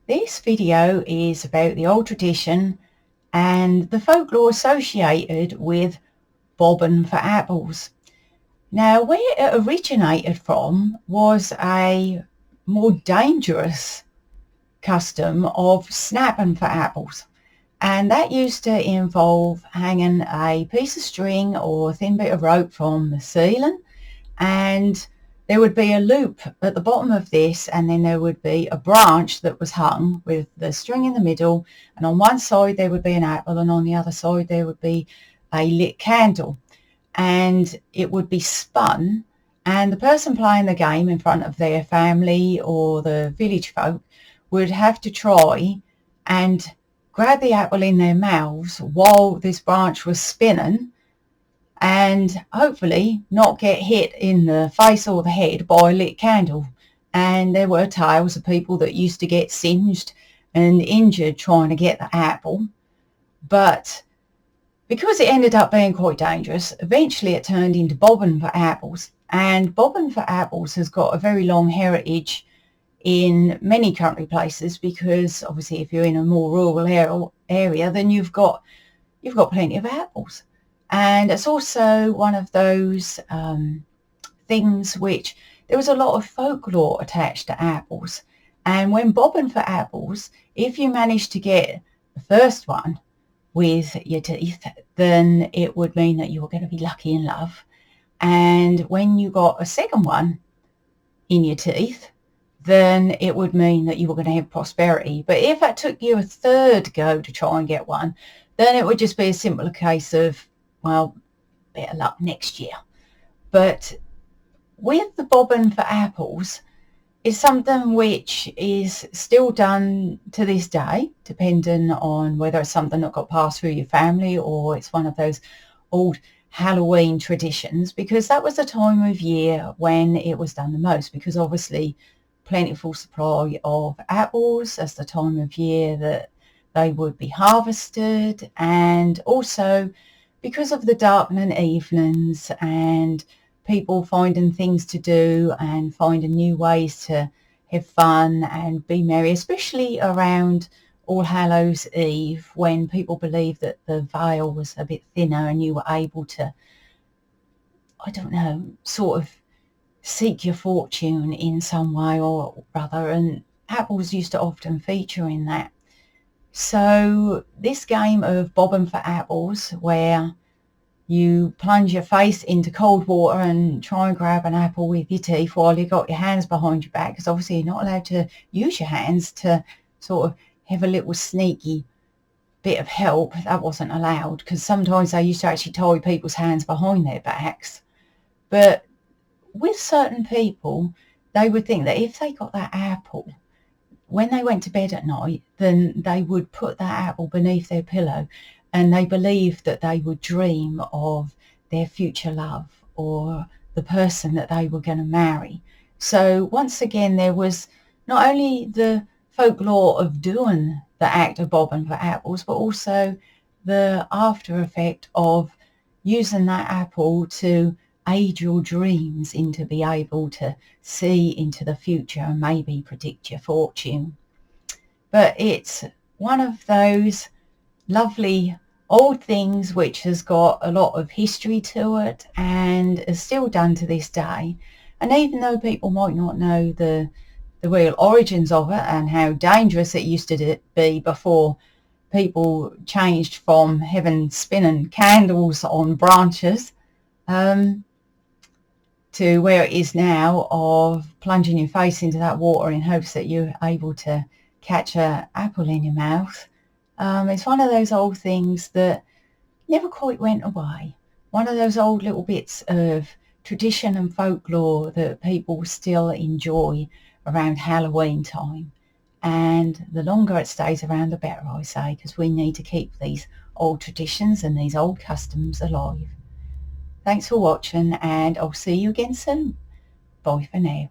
This video is about the old tradition and the folklore associated with bobbing for apples. Now, where it originated from was a more dangerous custom of snapping for apples, and that used to involve hanging a piece of string or a thin bit of rope from the ceiling, and there would be a loop at the bottom of this, and then there would be a branch that was hung with the string in the middle, and on one side there would be an apple and on the other side there would be a lit candle, and it would be spun, and the person playing the game in front of their family or the village folk would have to try and grab the apple in their mouths while this branch was spinning, and hopefully not get hit in the face or the head by a lit candle. And there were tales of people that used to get singed and injured trying to get the apple. But because it ended up being quite dangerous, eventually it turned into bobbing for apples. And bobbing for apples has got a very long heritage in many country places, because obviously if you're in a more rural area, then you've got plenty of apples. And it's also one of those things which there was a lot of folklore attached to apples. And when bobbing for apples, if you managed to get the first one with your teeth, then it would mean that you were going to be lucky in love. And when you got a second one in your teeth, then it would mean that you were going to have prosperity. But if it took you a third go to try and get one, then it would just be a simple case of, well, better luck next year. But with the bobbing for apples, is something which is still done to this day, depending on whether it's something that got passed through your family or it's one of those old Halloween traditions, because that was the time of year when it was done the most, because obviously plentiful supply of apples as the time of year that they would be harvested, and also because of the darkening evenings and people finding things to do and finding new ways to have fun and be merry, especially around All Hallows Eve, when people believed that the veil was a bit thinner and you were able to, I don't know, sort of seek your fortune in some way or other, and apples used to often feature in that. So this game of bobbing for apples, where you plunge your face into cold water and try and grab an apple with your teeth while you got your hands behind your back, because obviously you're not allowed to use your hands to sort of have a little sneaky bit of help. That wasn't allowed, because sometimes they used to actually tie people's hands behind their backs. But with certain people, they would think that if they got that apple, when they went to bed at night, then they would put that apple beneath their pillow, and they believed that they would dream of their future love or the person that they were going to marry. So once again, there was not only the folklore of doing the act of bobbing for apples, but also the after effect of using that apple to aid your dreams into be able to see into the future and maybe predict your fortune. But it's one of those lovely old things which has got a lot of history to it and is still done to this day. And even though people might not know the real origins of it and how dangerous it used to be before people changed from having spinning candles on branches to where it is now of plunging your face into that water in hopes that you're able to catch an apple in your mouth. It's one of those old things that never quite went away. One of those old little bits of tradition and folklore that people still enjoy around Halloween time. And the longer it stays around, the better, I say, because we need to keep these old traditions and these old customs alive. Thanks for watching, and I'll see you again soon. Bye for now.